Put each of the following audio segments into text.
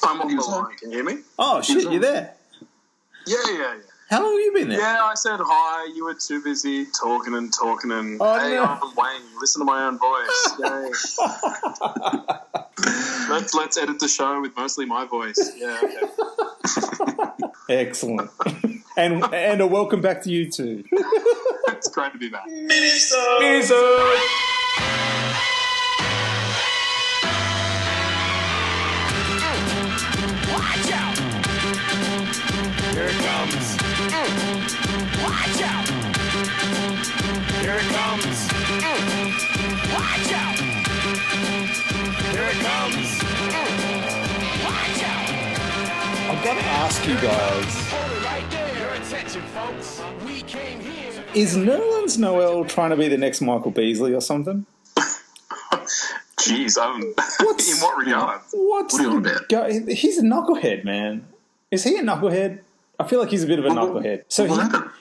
I'm on the line. Can you hear me? Oh, shit, you're there. Yeah. How long have you been there? Yeah, I said hi. You were too busy talking and Oh, hey, no. I'm Wayne. Listen to my own voice. Yay. Let's edit the show with mostly my voice. Yeah, okay. Excellent. and a welcome back to you too. It's great to be back. Minisode. Watch out! Here it comes. Watch out! Here it comes. Watch out! Here it comes. Watch out! I've got to ask you guys, Hold it right there. Your attention, folks. We came here. is Nerlens Noel trying to be the next Michael Beasley or something? Jeez, in what regard? What are you on about? He's a knucklehead, man. Is he a knucklehead? I feel like he's a bit of a knucklehead. So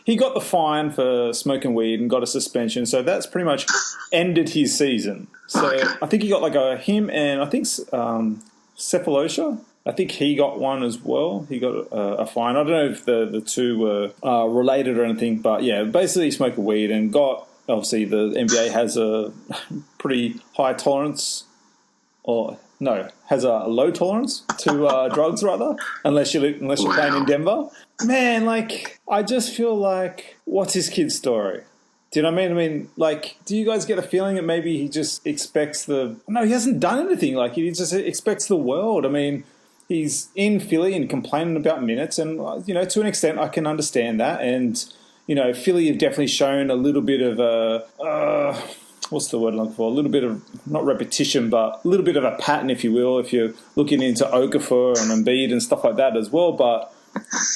he got the fine for smoking weed and got a suspension. So that's pretty much ended his season. So I think he got like him and I think Cephalosha. I think he got one as well. He got a fine. I don't know if the two were related or anything, but yeah, basically he smoked weed and got. Obviously, the NBA has a pretty high tolerance, has a low tolerance to drugs, rather, unless you're playing in Denver. Man, I just feel like, what's his kid's story? Do you know what I mean? I mean, do you guys get a feeling that maybe he just expects no, he hasn't done anything. He just expects the world. I mean, he's in Philly and complaining about minutes, and to an extent, I can understand that, and. Philly have definitely shown a little bit of what's the word I'm looking for? A little bit of, not repetition, but a little bit of a pattern, if you will, if you're looking into Okafor and Embiid and stuff like that as well. But,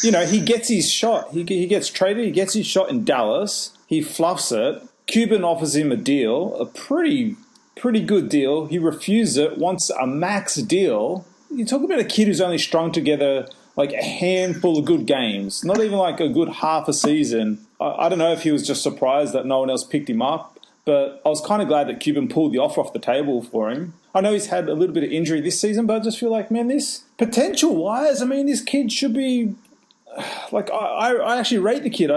he gets his shot. He gets traded. He gets his shot in Dallas. He fluffs it. Cuban offers him a deal, a pretty good deal. He refuses it, wants a max deal. You talk about a kid who's only strung together a handful of good games, not even a good half a season. I don't know if he was just surprised that no one else picked him up, but I was kind of glad that Cuban pulled the offer off the table for him. I know he's had a little bit of injury this season, but I just feel like, man, this potential-wise, I mean, this kid should be... I actually rate the kid,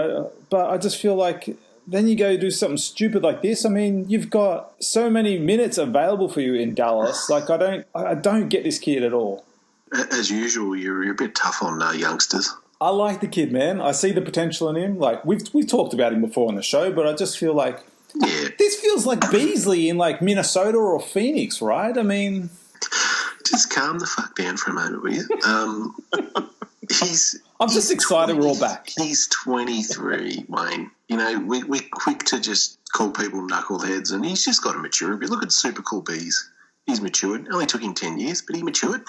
but I just feel like then you go do something stupid like this. I mean, you've got so many minutes available for you in Dallas. I don't get this kid at all. As usual, you're a bit tough on youngsters. I like the kid, man. I see the potential in him. We've talked about him before on the show, but I just feel like this feels like Beasley in Minnesota or Phoenix, right? I mean, just calm the fuck down for a moment, will you? I'm just excited we're all back. He's 23, Wayne. We're quick to just call people knuckleheads, and he's just got to mature a bit. Look at Super Cool Bees. He's matured. It only took him 10 years, but he matured.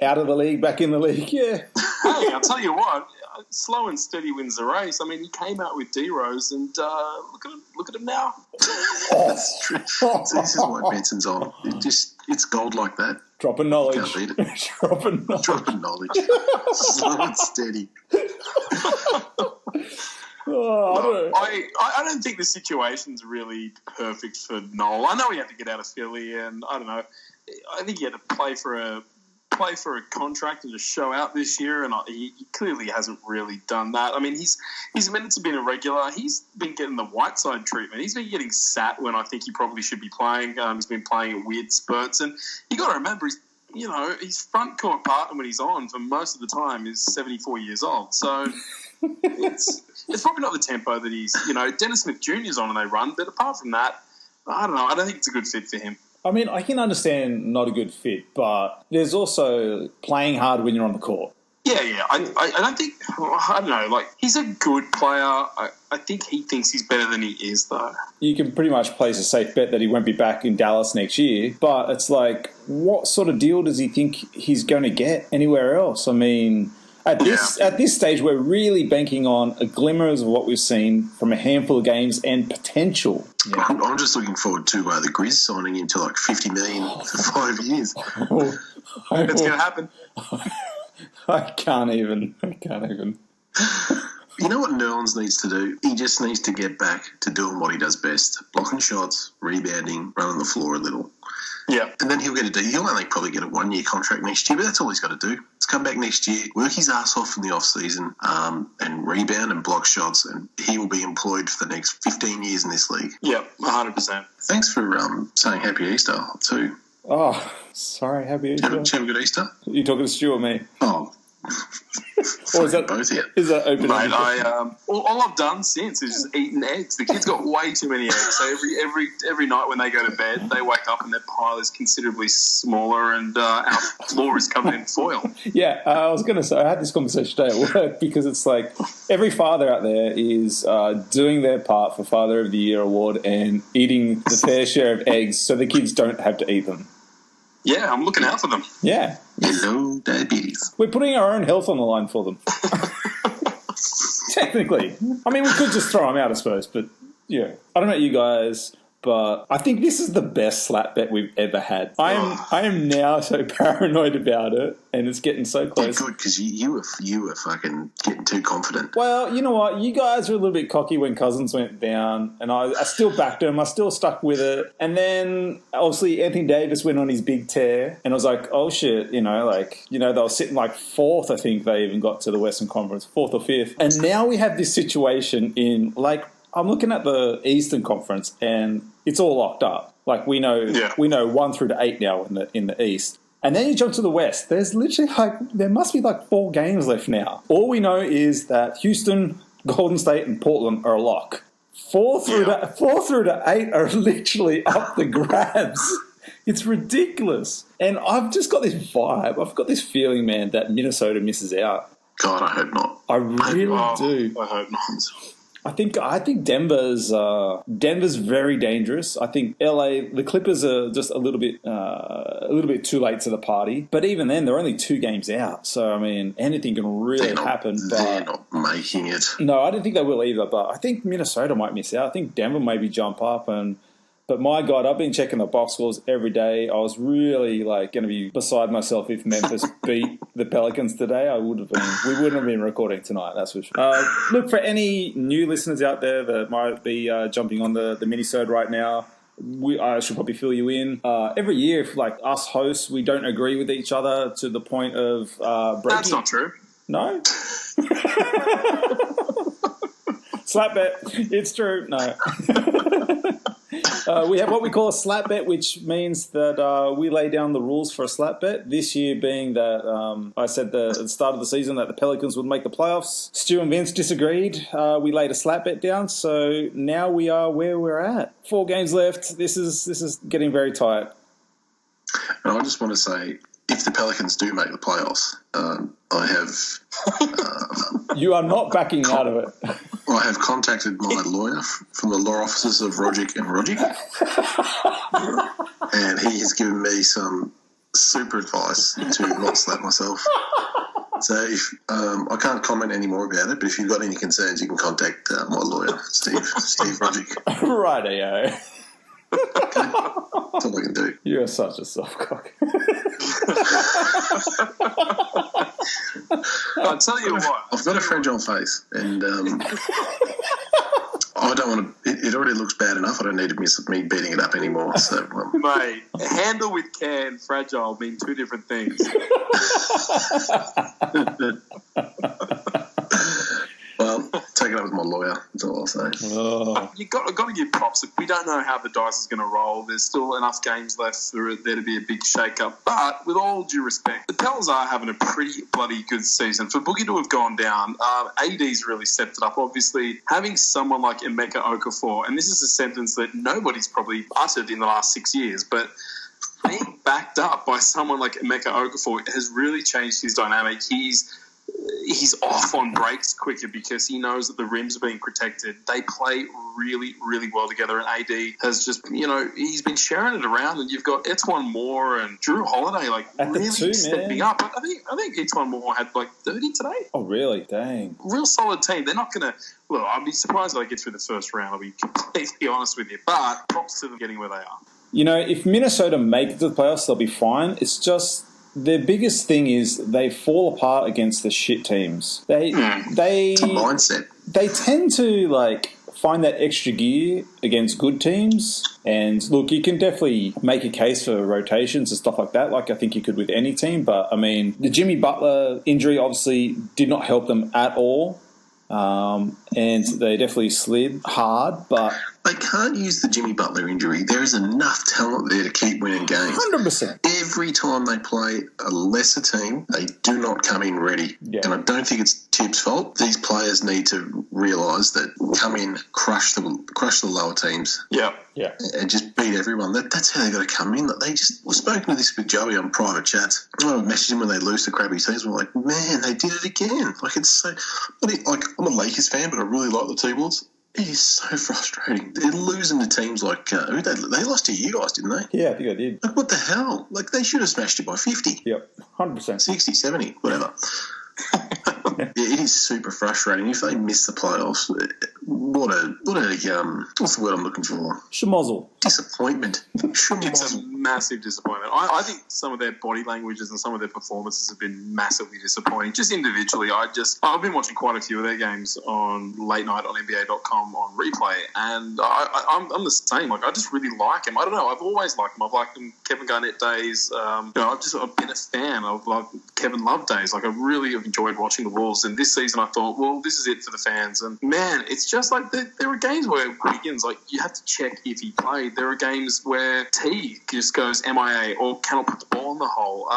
Out of the league, back in the league, yeah. Hey, I'll tell you what, slow and steady wins the race. I mean, he came out with D-Rose, and look at him now. That's true. So this is what Benson's on. It's gold like that. Dropping knowledge. You can't beat it. Dropping knowledge. Slow and steady. I don't think the situation's really perfect for Noel. I know he had to get out of Philly, and I don't know. I think he had to play for a contract and just show out this year, and he clearly hasn't really done that. I mean, his minutes have been irregular. He's been getting the Whiteside treatment. He's been getting sat when I think he probably should be playing. He's been playing at weird spurts, and you got to remember his front court partner when he's on for most of the time is 74 years old. So it's probably not the tempo that he's, Dennis Smith Jr.'s on and they run, but apart from that, I don't know. I don't think it's a good fit for him. I mean, I can understand not a good fit, but there's also playing hard when you're on the court. Yeah. I don't know. He's a good player. I think he thinks he's better than he is, though. You can pretty much place a safe bet that he won't be back in Dallas next year, but it's what sort of deal does he think he's going to get anywhere else? I mean... At this stage, we're really banking on a glimmers of what we've seen from a handful of games and potential. Yeah. I'm just looking forward to the Grizz signing him to $50 million for 5 years. It's going to happen. I can't even. You know what Nerlens needs to do? He just needs to get back to doing what he does best. Blocking shots, rebounding, running the floor a little. Yeah. And then he'll only probably get a 1-year contract next year, but that's all he's got to do. Let's come back next year, work his ass off in the off-season, and rebound and block shots, and he will be employed for the next 15 years in this league. Yeah, 100%. Thanks for saying Happy Easter, too. Oh, sorry, Happy Easter. Did you have a good Easter? You talking to Stu or me? Oh. Or is that both here? Is that open? Mate, all I've done since is just eaten eggs. The kids got way too many eggs, so every night when they go to bed, they wake up and their pile is considerably smaller, and our floor is covered in foil. Yeah, I was going to say, I had this conversation today at work because it's like every father out there is doing their part for Father of the Year award and eating the fair share of eggs so the kids don't have to eat them. Yeah, I'm looking out for them. Yeah. Hello, diabetes. We're putting our own health on the line for them. Technically. I mean, we could just throw them out, I suppose, but, yeah. I don't know you guys, but I think this is the best slap bet we've ever had. I am now so paranoid about it, and it's getting so close. Good, because you were fucking getting too confident. Well, you know what? You guys were a little bit cocky when Cousins went down, and I still backed him. I still stuck with it. And then, obviously, Anthony Davis went on his big tear, and I was like, oh, shit, they were sitting like fourth, I think they even got to the Western Conference, fourth or fifth. And now we have this situation in, like, I'm looking at the Eastern Conference, and it's all locked up. Like, we know 1 through to 8 now in the East. And then you jump to the West. There's literally there must be 4 games left now. All we know is that Houston, Golden State, and Portland are a lock. 4 through to 8 are literally up the grabs. It's ridiculous. And I've just got this vibe. I've got this feeling, man, that Minnesota misses out. God, I hope not. I really do. I hope not. I think Denver's very dangerous. I think LA, the Clippers are just a little bit too late to the party. But even then, they're only 2 games out. So I mean, anything can really happen. They're not making it. No, I don't think they will either. But I think Minnesota might miss out. I think Denver maybe jump up But my God, I've been checking the box scores every day. I was really going to be beside myself if Memphis beat the Pelicans today. We wouldn't have been recording tonight, that's for sure. Look, for any new listeners out there that might be jumping on the Minisode right now, I should probably fill you in. Every year, if us hosts, we don't agree with each other to the point of breaking. That's not true. No? Slap bet. It's true. No. We have what we call a slap bet, which means that we lay down the rules for a slap bet. This year being that I said at the start of the season that the Pelicans would make the playoffs. Stu and Vince disagreed. We laid a slap bet down, so now we are where we're at. 4 games left. This is getting very tight. And I just want to say, if the Pelicans do make the playoffs, I have... you are not backing out of it. I have contacted my lawyer from the law offices of Rodgick and Rodgick, and he has given me some super advice to not slap myself. So if I can't comment any more about it, but if you've got any concerns, you can contact my lawyer, Steve Rodgick. Rightio. Okay. That's all I can do. You're such a soft cock. I'll tell you what. I've got a fragile face, and I don't want to. It already looks bad enough. I don't need to miss me beating it up anymore. So, mate, handle with care and fragile mean 2 different things. Well, take it up with my lawyer. That's all I'll say. Oh. You've got to give props. We don't know how the dice is going to roll. There's still enough games left for there to be a big shake-up. But with all due respect, the Pels are having a pretty bloody good season. For Boogie to have gone down, AD's really stepped it up. Obviously, having someone like Emeka Okafor, and this is a sentence that nobody's probably uttered in the last 6 years, but being backed up by someone like Emeka Okafor has really changed his dynamic. He's off on breaks quicker because he knows that the rims are being protected. They play really, really well together, and AD has just, he's been sharing it around, and you've got Etuan Moore and Drew Holiday really stepping up. I think Etuan Moore had 30 today. Oh, really? Dang. Real solid team. They're not going to... Well, I'd be surprised if they get through the first round, I'll be completely honest with you. But props to them getting where they are. If Minnesota make it to the playoffs, they'll be fine. It's just their biggest thing is they fall apart against the shit teams. It's a mindset. They tend to find that extra gear against good teams. And look, you can definitely make a case for rotations and stuff like that, like I think you could with any team. But I mean, the Jimmy Butler injury obviously did not help them at all. And they definitely slid hard, but they can't use the Jimmy Butler injury. There is enough talent there to keep winning games. 100%. Every time they play a lesser team, they do not come in ready. Yeah. And I don't think it's Tibbs' fault. These players need to realise that come in, crush the lower teams. Yeah. Yeah. And just beat everyone. That's how they got to come in. We've spoken to this with Joey on private chats. I messaged him when they lose to crappy teams. We're like, man, they did it again. It's so. I'm a Lakers fan, but I really like the T-Wolves. It is so frustrating. They're losing to teams like they lost to you guys, didn't they? Yeah, I think I did. What the hell? They should have smashed it by 50. Yep, 100%. 60, 70, whatever. Yeah, it is super frustrating. If they miss the playoffs, what a what's the word I'm looking for? Schmozzle. Disappointment. It's a massive disappointment. I think some of their body languages and some of their performances have been massively disappointing. Just individually, I've been watching quite a few of their games on late night on NBA.com on replay, and I'm the same. I just really like him. I don't know. I've always liked him. I've liked him Kevin Garnett days. I've been a fan of Kevin Love days. I really have enjoyed watching the Wolves, and this season I thought, well, this is it for the fans. And man, it's just there are games where Wiggins, you have to check if he played. There are games where T just goes MIA or cannot put the ball in the hole.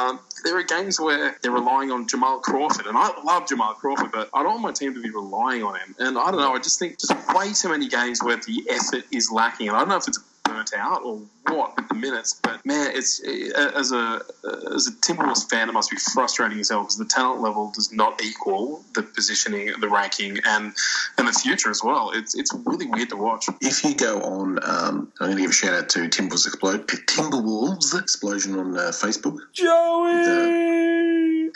There are games where they're relying on Jamal Crawford, and I love Jamal Crawford, but I don't want my team to be relying on him. And I don't know, I just think just way too many games where the effort is lacking. And I don't know if it's burnt out or what with the minutes, but man, it's as a Timberwolves fan, it must be frustrating as hell because the talent level does not equal the positioning, the ranking, and the future as well. It's really weird to watch. If you go on, I'm going to give a shout out to Timberwolves Explosion on Facebook. Joey!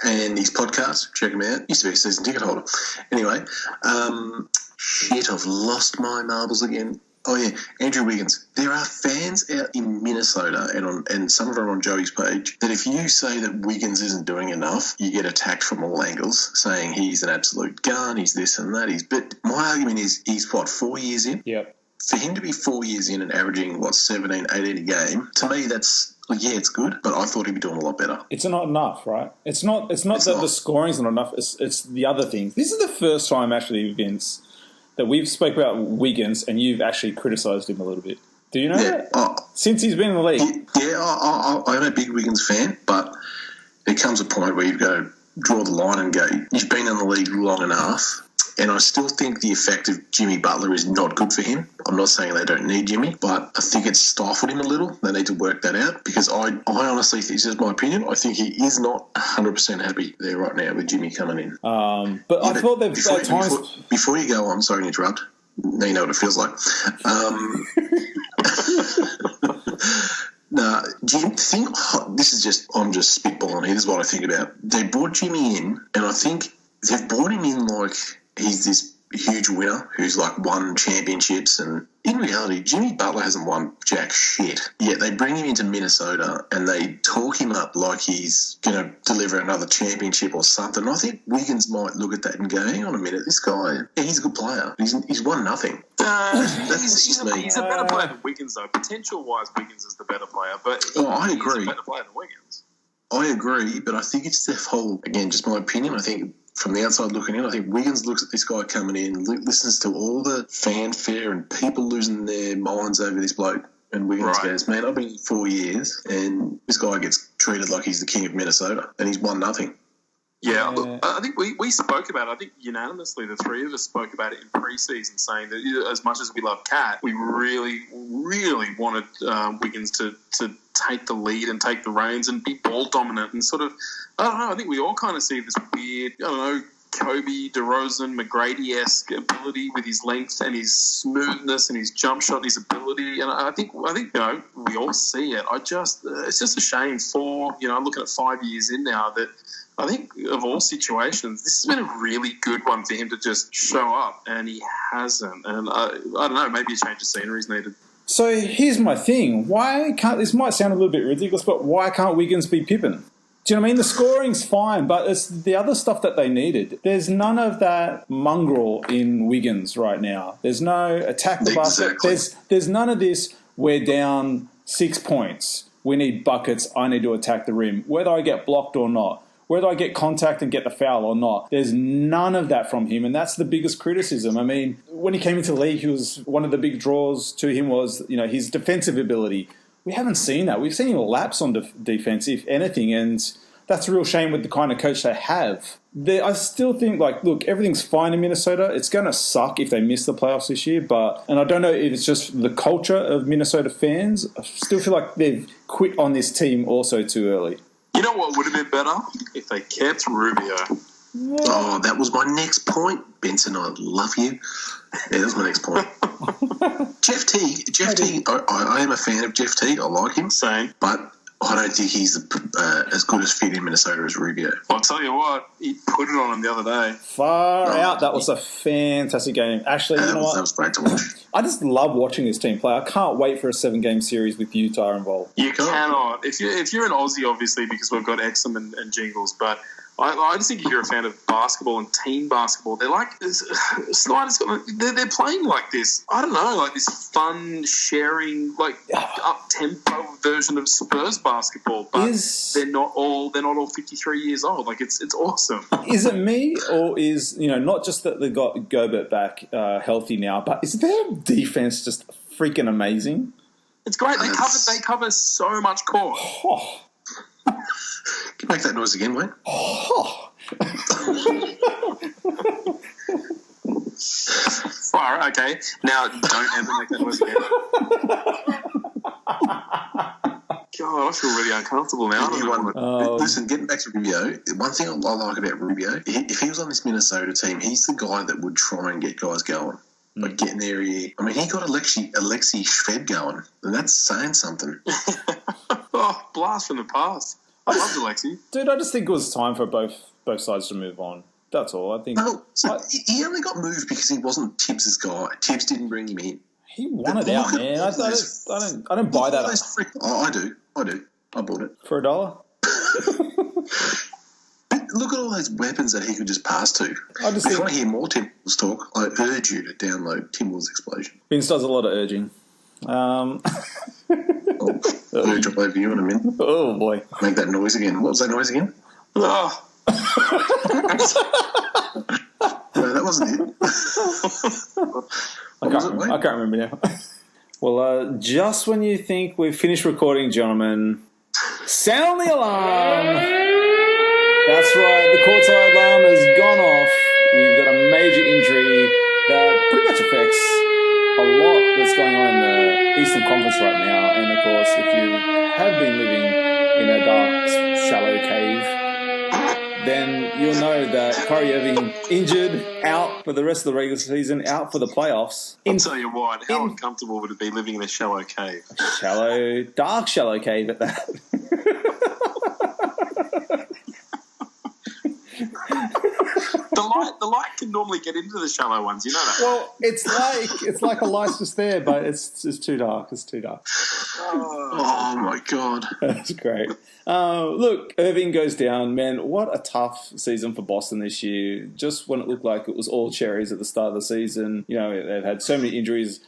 And his podcast, check him out. Used to be a season ticket holder. Anyway, I've lost my marbles again. Oh, yeah, Andrew Wiggins. There are fans out in Minnesota and some of them are on Joey's page that if you say that Wiggins isn't doing enough, you get attacked from all angles, saying he's an absolute gun, he's this and that. But my argument is he's, 4 years in? Yep. For him to be 4 years in and averaging, 17, 18 a game, to me that's... Yeah, it's good, but I thought he'd be doing a lot better. It's not enough, right? It's not that the scoring's not enough. It's the other things. This is the first time, actually, Vince, that we've spoke about Wiggins and you've actually criticised him a little bit. Do you know that? Since he's been in the league. I'm a big Wiggins fan, but there comes a point where you've got to draw the line and go, you've been in the league long enough. And I still think the effect of Jimmy Butler is not good for him. I'm not saying they don't need Jimmy, but I think it's stifled him a little. They need to work that out because I honestly, this is my opinion, I think he is not 100% happy there right now with Jimmy coming in. But I thought they've at times... Before you go on, sorry to interrupt. Now you know what it feels like. No, do you think... I'm just spitballing here. This is what I think about. They brought Jimmy in, and I think they've brought him in like... He's this huge winner who's won championships, and in reality, Jimmy Butler hasn't won jack shit. Yet they bring him into Minnesota and they talk him up like he's going to deliver another championship or something. I think Wiggins might look at that and go, hang on a minute, this guy, he's a good player. He's won nothing. He's a better player than Wiggins, though. Potential-wise, Wiggins is the better player, but I agree. He's a better player than Wiggins. I agree, but I think it's the whole, again, just my opinion, I think from the outside looking in, I think Wiggins looks at this guy coming in, listens to all the fanfare and people losing their minds over this bloke, and Wiggins goes, man, I've been here 4 years, and this guy gets treated like he's the king of Minnesota, and he's won nothing. Yeah, look, I think we spoke about it. I think unanimously the three of us spoke about it in pre-season, saying that as much as we love Cat, we really, really wanted Wiggins to take the lead and take the reins and be ball dominant and sort of, I don't know, I think we all kind of see this weird, Kobe, DeRozan, McGrady-esque ability with his length and his smoothness and his jump shot and his ability. And I think we all see it. It's just a shame looking at 5 years in now that I think of all situations, this has been a really good one for him to just show up, and he hasn't. And I don't know, maybe a change of scenery is needed. So here's my thing. This might sound a little bit ridiculous, but why can't Wiggins be Pippen? Do you know what I mean? The scoring's fine, but it's the other stuff that they needed. There's none of that mongrel in Wiggins right now. There's no attack the basket. There's none of this, we're down 6 points. We need buckets. I need to attack the rim. Whether I get blocked or not. Whether I get contact and get the foul or not. There's none of that from him, and that's the biggest criticism. I mean, when he came into the league, he was one of the big draws to him was, his defensive ability. We haven't seen that. We've seen him lapse on defense, if anything, and that's a real shame with the kind of coach they have. I still think, look, everything's fine in Minnesota. It's going to suck if they miss the playoffs this year, and I don't know if it's just the culture of Minnesota fans. I still feel like they've quit on this team also too early. You know what would have been better? If they kept Rubio. Oh, that was my next point. Benson, I love you. Yeah, that was my next point. Jeff Teague, I am a fan of Jeff Teague. I like him. Same. But I don't think he's as good as fit in Minnesota as Rubio. I'll tell you what, he put it on him the other day. Far out. That was a fantastic game. Actually, you know what? That was great to watch. I just love watching this team play. I can't wait for a 7-game series with Utah involved. You cannot. If you're an Aussie, obviously, because we've got Exum and Jingles, but I just think if you're a fan of basketball and team basketball, they're like they're playing like this. I don't know, like this fun sharing, up tempo version of Spurs basketball. But they're not all 53 years old. Like it's awesome. Is it me, or is not just that they got Gobert back healthy now, but is their defense just freaking amazing? It's great. They cover so much court. Oh. Can you make that noise again, Wayne? Oh. All right, okay. Now, don't ever make that noise again. God, I feel really uncomfortable now. Listen, getting back to Rubio, one thing I like about Rubio, if he was on this Minnesota team, he's the guy that would try and get guys going. Like getting there, he got Alexei Shved going, and that's saying something. Oh, blast from the past. I loved Alexei. Dude, I just think it was time for both sides to move on. That's all. I think. No, he only got moved because he wasn't Tibbs' guy. Tibbs didn't bring him in. He wanted out, man. I don't buy that. I do. I bought it for $1. Look at all those weapons that he could just pass to. If you want to hear more Tim Wills talk, I urge you to download Tim Wills Explosion. Vince does a lot of urging. Urge all over you in a minute. Oh, boy. Make that noise again. What was that noise again? Oh. No, that wasn't it. I can't remember now. Well, just when you think we've finished recording, gentlemen, sound the alarm. That's right, the courtside alarm has gone off. We've got a major injury that pretty much affects a lot that's going on in the Eastern Conference right now. And, of course, if you have been living in a dark, shallow cave, then you'll know that Kyrie Irving injured, out for the rest of the regular season, out for the playoffs. I'll tell you what, how uncomfortable would it be living in a shallow cave? Dark shallow cave at that. The light can normally get into the shallow ones, you know that? Well, it's like a light's just there, but it's too dark. It's too dark. Oh my God. That's great. Look, Irving goes down. Man, what a tough season for Boston this year. Just when it looked like it was all cherries at the start of the season. They've had so many injuries.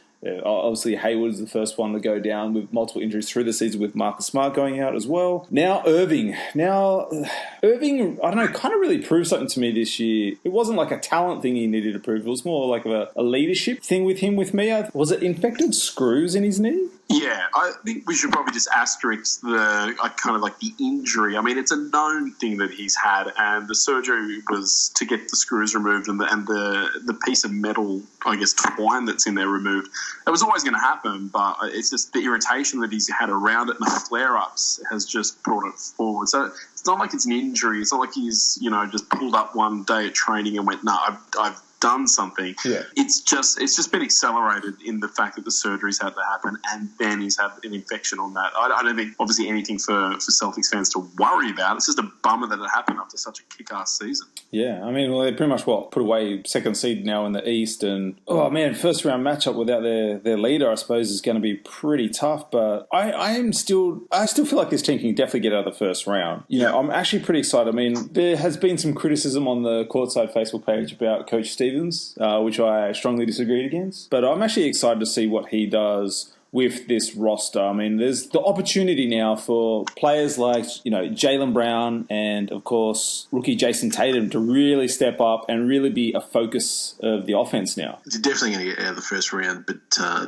Obviously, Hayward is the first one to go down with multiple injuries through the season, with Marcus Smart going out as well. Now, Irving, I don't know, kind of really proved something to me this year. It wasn't like a talent thing he needed to prove. It was more like a leadership thing with him, with me. Was it infected screws in his knee? Yeah, I think we should probably just asterisk the injury. I mean, it's a known thing that he's had, and the surgery was to get the screws removed and the piece of metal, I guess, twine that's in there removed. It was always going to happen, but it's just the irritation that he's had around it and the flare-ups has just brought it forward. So it's not like it's an injury. It's not like he's, just pulled up one day at training and went, no, I've done something. Yeah. It's just been accelerated in the fact that the surgeries had to happen, and then he's had an infection on that. I don't think obviously anything for Celtics fans to worry about. It's just a bummer that it happened after such a kick-ass season. Yeah, I mean, well, they pretty much put away second seed now in the East, and oh man, first round matchup without their leader, I suppose, is going to be pretty tough. But I still feel like this team can definitely get out of the first round. You know, I'm actually pretty excited. I mean, there has been some criticism on the Courtside Facebook page about Coach Stevens, which I strongly disagreed against. But I'm actually excited to see what he does with this roster. I mean, there's the opportunity now for players like, Jaylen Brown and, of course, rookie Jason Tatum to really step up and really be a focus of the offense now. They're definitely going to get out of the first round, but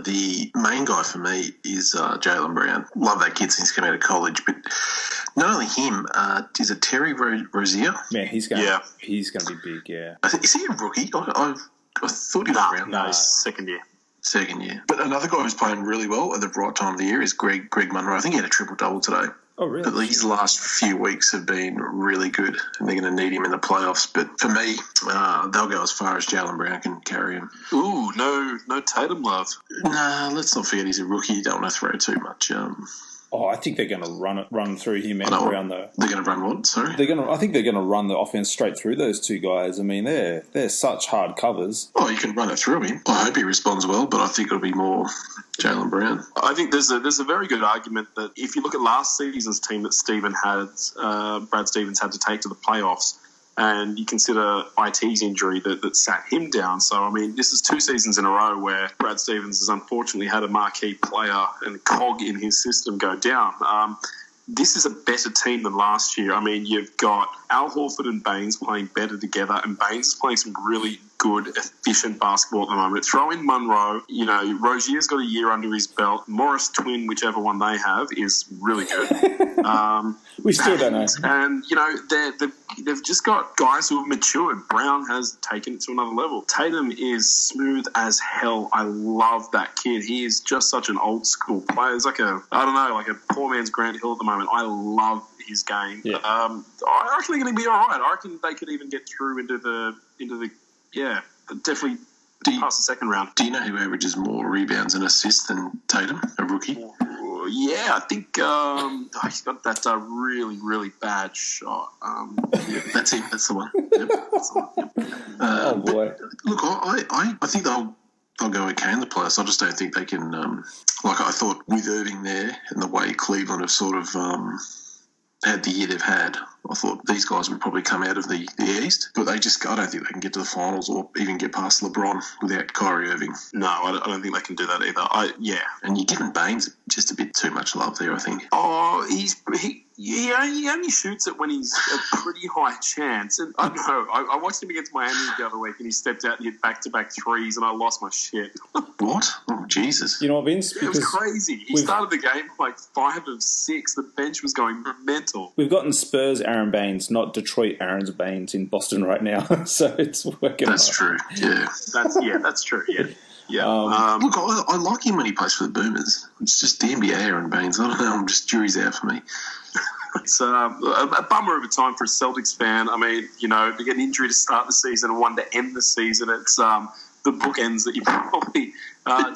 the main guy for me is Jaylen Brown. Love that kid since he came out of college, but not only him, is it Terry Rozier? Man, he's going to be big, yeah. Is he a rookie? I thought he was around. No, he's second year. Second year. But another guy who's playing really well at the right time of the year is Greg Monroe. I think he had a triple-double today. Oh, really? But his last few weeks have been really good, and they're going to need him in the playoffs. But for me, they'll go as far as Jaylen Brown can carry him. Ooh, no Tatum love. Nah, let's not forget he's a rookie. You don't want to throw too much. I think they're going to run through him and Brown, though. They're going to run what? Sorry? I think they're going to run the offense straight through those two guys. I mean, they're such hard covers. Oh, you can run it through him. I hope he responds well, but I think it'll be more Jaylen Brown. I think there's a very good argument that if you look at last season's team that Brad Stevens had to take to the playoffs, and you consider IT's injury that sat him down. So, I mean, this is 2 seasons in a row where Brad Stevens has unfortunately had a marquee player and cog in his system go down. This is a better team than last year. I mean, you've got Al Horford and Baines playing better together, and Baines is playing some really good, efficient basketball at the moment. Throw in Monroe. Rozier's got a year under his belt. Morris Twin, whichever one they have, is really good. We still don't know. And, they've just got guys who have matured. Brown has taken it to another level. Tatum is smooth as hell. I love that kid. He is just such an old school player. It's like a poor man's Grant Hill at the moment. I love his game. Yeah. I reckon they're going to be all right. I reckon they could even get through into the definitely past the second round. Do you know who averages more rebounds and assists than Tatum, a rookie? Yeah, I think he's got that really, really bad shot. That's him. That's the one. Yep, that's the one. Yep. Oh boy! Look, I think they'll go okay in the playoffs. I just don't think they can. Like I thought with Irving there and the way Cleveland have sort of had the year they've had, I thought these guys would probably come out of the East, but I don't think they can get to the finals or even get past LeBron without Kyrie Irving. No, I don't think they can do that either. And you're giving Baines just a bit too much love there, I think. Oh, he only shoots it when he's a pretty high chance. And I don't know. I watched him against Miami the other week, and he stepped out and hit back-to-back threes, and I lost my shit. What? Oh, Jesus. You know what, Vince? It was crazy. He started the game like 5 of 6. The bench was going mental. We've gotten Spurs Aaron Baines, not Detroit Aaron Baines in Boston right now. So it's working. That's true. Yeah. That's true. Yeah. Yeah. Look, I like him when he plays for the Boomers. It's just the NBA Aaron Baines. I don't know. I'm just jury's out for me. It's a bummer of a time for a Celtics fan. I mean, to get an injury to start the season and one to end the season, it's the bookends that you probably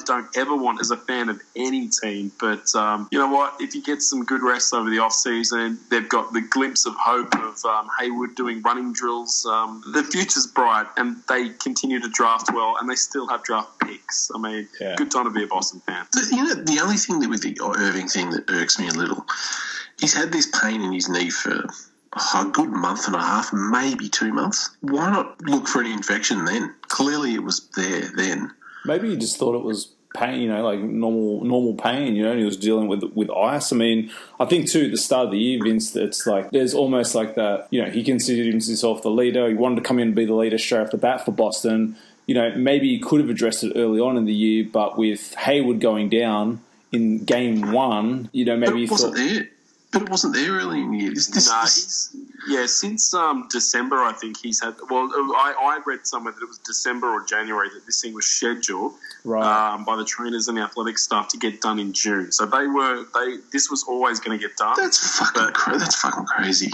don't ever want as a fan of any team. But you know what? If you get some good rest over the off-season, they've got the glimpse of hope of Hayward doing running drills. The future's bright, and they continue to draft well, and they still have draft picks. I mean, Good time to be a Boston fan. The only thing with the Irving thing that irks me a little, he's had this pain in his knee for a good month and a half, maybe 2 months. Why not look for an infection then? Clearly it was there then. Maybe he just thought it was pain, like normal pain, and he was dealing with ice. I mean, I think too at the start of the year, Vince, it's like there's almost like that, he considered himself the leader. He wanted to come in and be the leader straight off the bat for Boston. Maybe he could have addressed it early on in the year, but with Hayward going down in game 1, maybe he thought... But it wasn't there early in the year. Since December, I think he's had... Well, I read somewhere that it was December or January that this thing was scheduled by the trainers and the athletic staff to get done in June. So this was always going to get done. That's fucking crazy.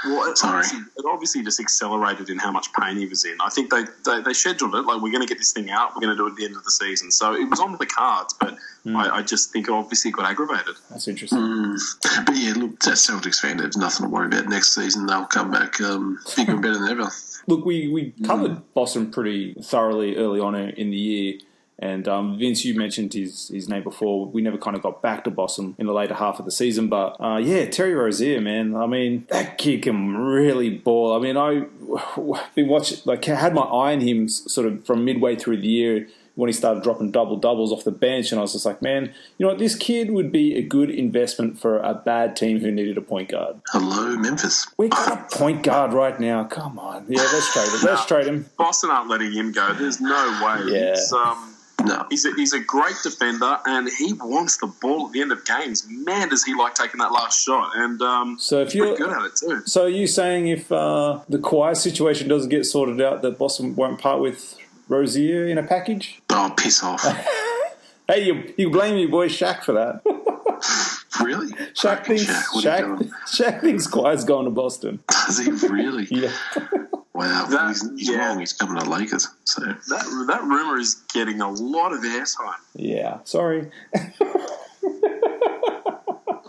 Well, Sorry. it obviously just accelerated in how much pain he was in. I think they scheduled it, like, we're going to get this thing out, we're going to do it at the end of the season. So it was on the cards, but I just think it obviously got aggravated. That's interesting. But yeah, look, that Celtics fan, there's nothing to worry about next season. They'll come back bigger and better than ever. Look, we covered Boston pretty thoroughly early on in the year. And Vince, you mentioned his name before. We never kind of got back to Boston in the later half of the season. But, yeah, Terry Rozier, man. I mean, that kid can really ball. I mean, I've been watching, like, had my eye on him sort of from midway through the year when he started dropping double-doubles off the bench. And I was just like, man, you know what? This kid would be a good investment for a bad team who needed a point guard. Hello, Memphis. We got a point guard right now. Come on. Yeah, let's trade him. Let's trade him. Boston aren't letting him go. There's no way. Yeah. No. He's a great defender, and he wants the ball at the end of games. Man, does he like taking that last shot. And so if he's pretty good at it too. So are you saying if the Kawhi situation doesn't get sorted out, that Boston won't part with Rozier in a package? Oh, piss off. Hey, you blame your boy Shaq for that. Really? Shaq thinks Kawhi's going to Boston. Does he really? Yeah. Wow, he's wrong. He's coming to Lakers. So that rumor is getting a lot of airtime. Yeah, sorry.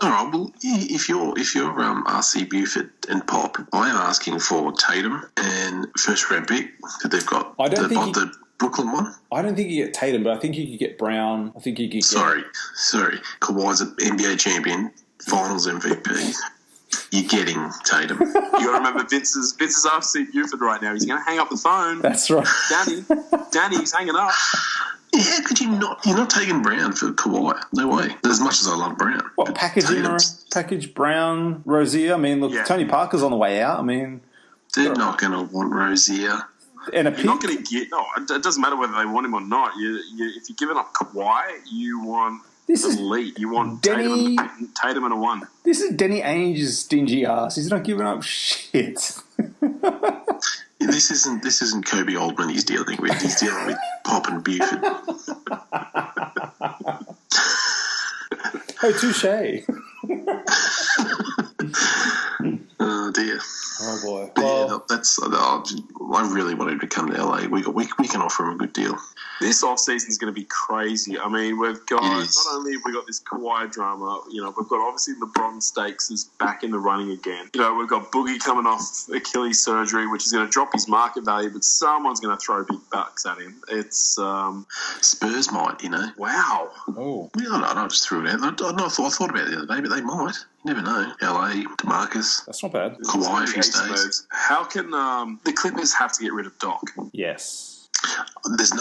All right. Well, if you're RC Buford and Pop, I am asking for Tatum and first round pick that they've got. The Brooklyn one. I don't think you get Tatum, but I think you could get Brown. I think you could get. Sorry. Kawhi's an NBA champion, Finals MVP. You're getting Tatum. You got to remember Vince's RC Buford right now. He's going to hang up the phone. That's right. Danny's hanging up. Yeah, could you not? You're not taking Brown for Kawhi. No way. As much as I love Brown. What, package Brown, Rozier? I mean, look, Tony Parker's on the way out. I mean, they're not going to want Rozier. And You're not going to get... No, it doesn't matter whether they want him or not. If you're giving up Kawhi, you want... elite. You want Tatum and a one. This is Danny Ainge's stingy ass. He's not giving up shit. This isn't Kobe Oldman he's dealing with. He's dealing with Pop and Buford. Oh, touche. Oh dear. Oh boy. Well, I really wanted him to come to LA. We can offer him a good deal. This off-season is going to be crazy. I mean, we've got not only have we got this Kawhi drama, we've got obviously LeBron Stakes is back in the running again. We've got Boogie coming off Achilles surgery, which is going to drop his market value, but someone's going to throw big bucks at him. It's Spurs might, Wow. Oh. I just threw it out. I thought about it the other day, but they might. You never know. LA, DeMarcus. That's not bad. Kawhi if he stays. How can the Clippers have to get rid of Doc? Yes. There's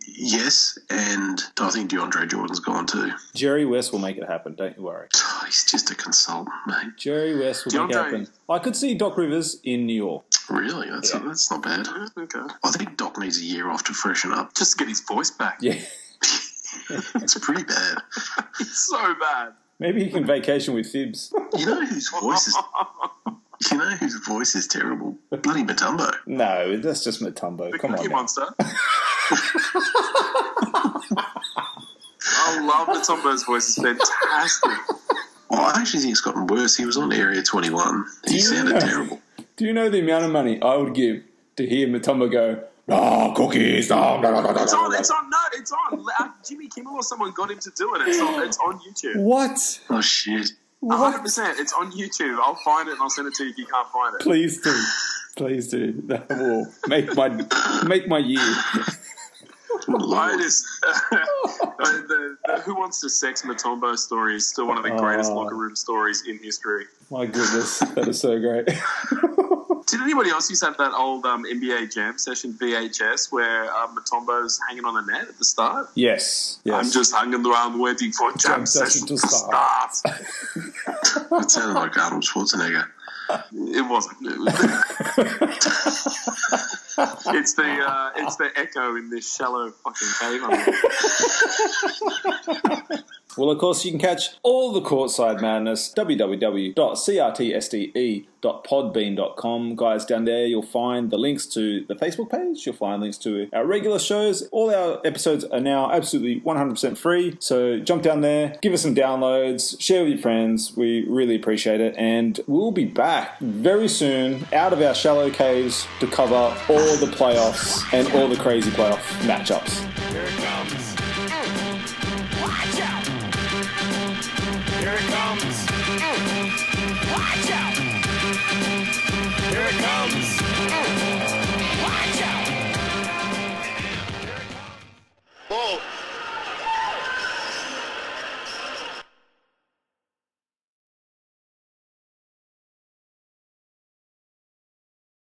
yes, and I think DeAndre Jordan's gone too. Jerry West will make it happen, don't you worry. He's just a consultant, mate. Jerry West will make it happen. I could see Doc Rivers in New York. Really? That's not bad. Okay. I think Doc needs a year off to freshen up. Just to get his voice back. Yeah. It's pretty bad. It's so bad. Maybe he can vacation with Fibs. You know whose voice is terrible? Bloody Mutombo. No, that's just Mutombo. Come on. Monster. I love Mutombo's voice. It's fantastic. Well, I actually think it's gotten worse. He was on Area 21. He sounded terrible. Do you know the amount of money I would give to hear Mutombo go, cookies, It's on. Jimmy Kimmel or someone got him to do it. It's on YouTube. What? Oh, shit. 100%. It's on YouTube. I'll find it and I'll send it to you if you can't find it. Please do. That will make my year. I just the Who Wants to Sex Mutombo story is still one of the greatest locker room stories in history. My goodness, that is so great. Did anybody else used to have that old NBA Jam session VHS where Mutombo's hanging on the net at the start? Yes. I'm just hanging around waiting for Jam session to start. It sounded like Arnold Schwarzenegger. It wasn't. It's the echo in this shallow fucking cave. Well, of course, you can catch all the Courtside Madness, www.crtsde.podbean.com. Guys, down there you'll find the links to the Facebook page, you'll find links to our regular shows. All our episodes are now absolutely 100% free, so jump down there, give us some downloads, share with your friends. We really appreciate it, and we'll be back very soon out of our shallow caves to cover all the playoffs and all the crazy playoff matchups. Here it comes. Watch out. Here it comes. Watch out. Here it comes. Watch out. Ball.